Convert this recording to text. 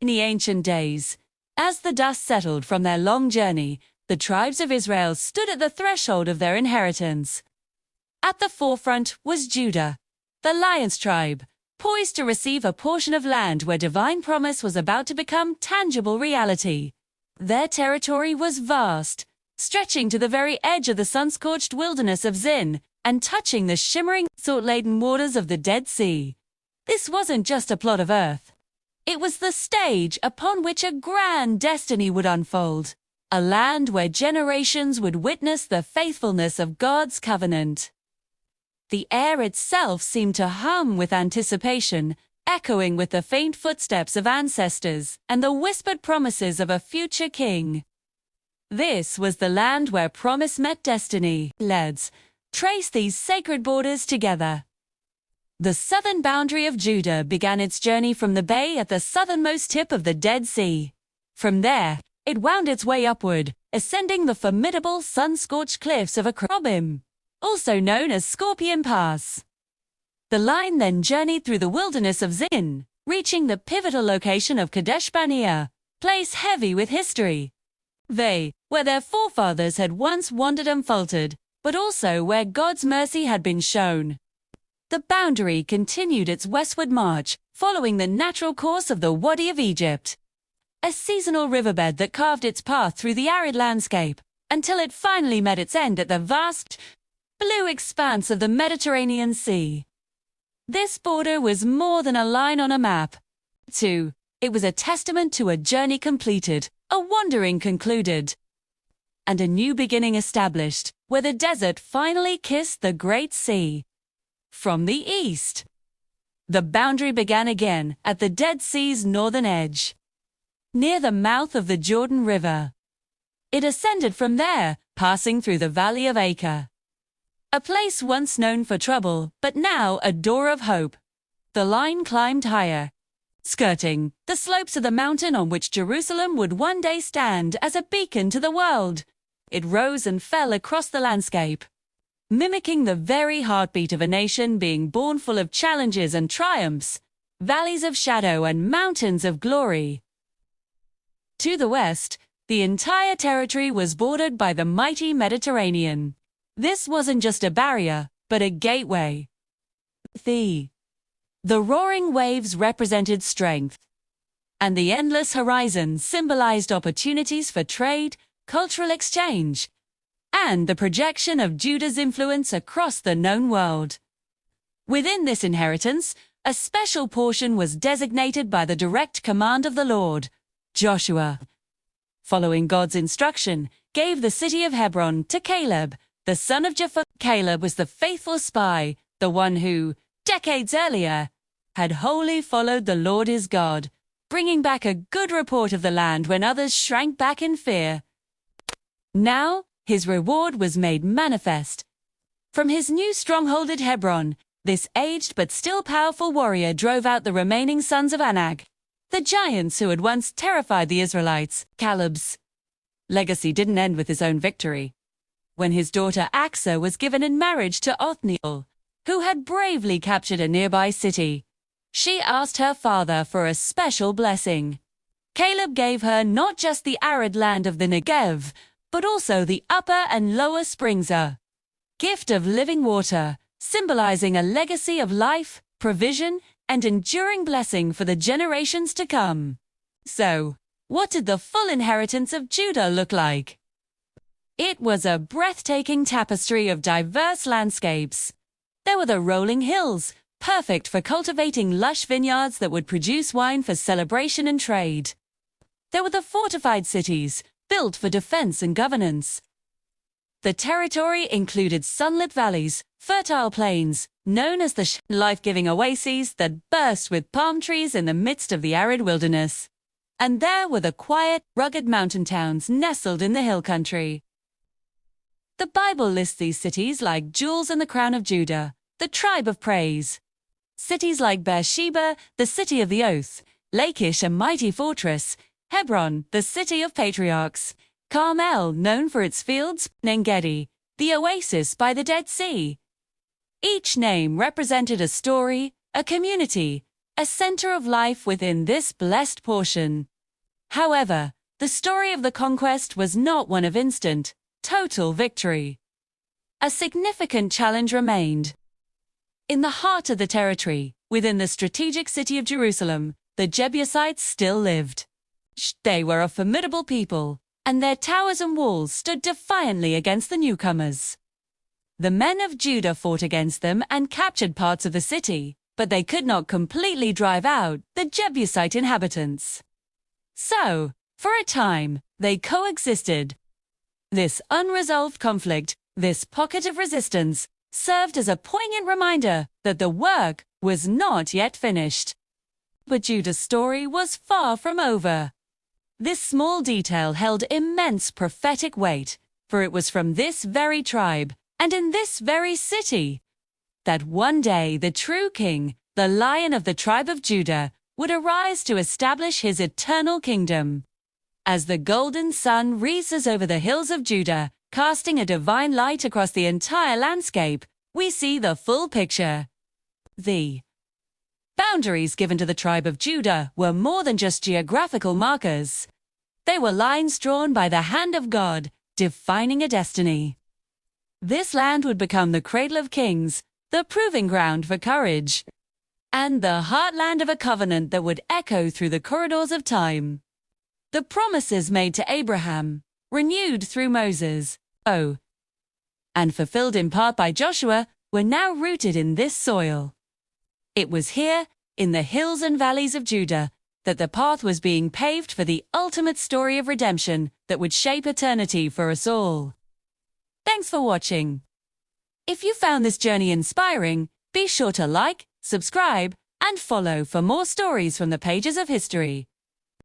In the ancient days, as the dust settled from their long journey, the tribes of Israel stood at the threshold of their inheritance. At the forefront was Judah, the lion's tribe, poised to receive a portion of land where divine promise was about to become tangible reality. Their territory was vast, stretching to the very edge of the sun-scorched wilderness of Zin and touching the shimmering, salt-laden waters of the Dead Sea. This wasn't just a plot of earth. It was the stage upon which a grand destiny would unfold, a land where generations would witness the faithfulness of God's covenant. The air itself seemed to hum with anticipation, echoing with the faint footsteps of ancestors and the whispered promises of a future king. This was the land where promise met destiny. Let's trace these sacred borders together. The southern boundary of Judah began its journey from the bay at the southernmost tip of the Dead Sea. From there, it wound its way upward, ascending the formidable sun-scorched cliffs of Akrabim, also known as Scorpion Pass. The line then journeyed through the wilderness of Zin, reaching the pivotal location of Kadesh Barnea, place heavy with history. They, where their forefathers had once wandered and faltered, but also where God's mercy had been shown. The boundary continued its westward march, following the natural course of the Wadi of Egypt, a seasonal riverbed that carved its path through the arid landscape, until it finally met its end at the vast, blue expanse of the Mediterranean Sea. This border was more than a line on a map. It was a testament to a journey completed, a wandering concluded, and a new beginning established, where the desert finally kissed the Great Sea. From the east, the boundary began again at the Dead Sea's northern edge, near the mouth of the Jordan River. It ascended from there, passing through the Valley of Acre, a place once known for trouble, but now a door of hope. The line climbed higher, skirting the slopes of the mountain on which Jerusalem would one day stand as a beacon to the world. It rose and fell across the landscape, mimicking the very heartbeat of a nation being born full of challenges and triumphs, valleys of shadow and mountains of glory. To the west, the entire territory was bordered by the mighty Mediterranean. This wasn't just a barrier, but a gateway. The roaring waves represented strength, and the endless horizon symbolized opportunities for trade, cultural exchange, and the projection of Judah's influence across the known world. Within this inheritance, a special portion was designated by the direct command of the Lord. Joshua, following God's instruction, gave the city of Hebron to Caleb, the son of Jephunneh. Caleb was the faithful spy, the one who, decades earlier, had wholly followed the Lord his God, bringing back a good report of the land when others shrank back in fear. Now, his reward was made manifest. From his new stronghold at Hebron, this aged but still powerful warrior drove out the remaining sons of Anak, the giants who had once terrified the Israelites. Caleb's legacy didn't end with his own victory. When his daughter Achsah was given in marriage to Othniel, who had bravely captured a nearby city, she asked her father for a special blessing. Caleb gave her not just the arid land of the Negev, but also the upper and lower springs, a gift of living water, symbolizing a legacy of life, provision, and enduring blessing for the generations to come. So, what did the full inheritance of Judah look like? It was a breathtaking tapestry of diverse landscapes. There were the rolling hills, perfect for cultivating lush vineyards that would produce wine for celebration and trade. There were the fortified cities, built for defense and governance. The territory included sunlit valleys, fertile plains, known as the life-giving oases that burst with palm trees in the midst of the arid wilderness. And there were the quiet, rugged mountain towns nestled in the hill country. The Bible lists these cities like jewels in the crown of Judah, the tribe of praise. Cities like Beersheba, the city of the oath, Lachish, a mighty fortress, Hebron, the city of patriarchs, Carmel, known for its fields, En-Gedi, the oasis by the Dead Sea. Each name represented a story, a community, a center of life within this blessed portion. However, the story of the conquest was not one of instant, total victory. A significant challenge remained. In the heart of the territory, within the strategic city of Jerusalem, the Jebusites still lived. They were a formidable people, and their towers and walls stood defiantly against the newcomers. The men of Judah fought against them and captured parts of the city, but they could not completely drive out the Jebusite inhabitants. So, for a time, they coexisted. This unresolved conflict, this pocket of resistance, served as a poignant reminder that the work was not yet finished. But Judah's story was far from over. This small detail held immense prophetic weight, for it was from this very tribe, and in this very city, that one day the true king, the Lion of the tribe of Judah, would arise to establish his eternal kingdom. As the golden sun rises over the hills of Judah, casting a divine light across the entire landscape, we see the full picture. The boundaries given to the tribe of Judah were more than just geographical markers. They were lines drawn by the hand of God, defining a destiny. This land would become the cradle of kings, the proving ground for courage, and the heartland of a covenant that would echo through the corridors of time. The promises made to Abraham, renewed through Moses, and fulfilled in part by Joshua, were now rooted in this soil. It was here, in the hills and valleys of Judah, that the path was being paved for the ultimate story of redemption that would shape eternity for us all. Thanks for watching. If you found this journey inspiring, be sure to like, subscribe, and follow for more stories from the pages of history.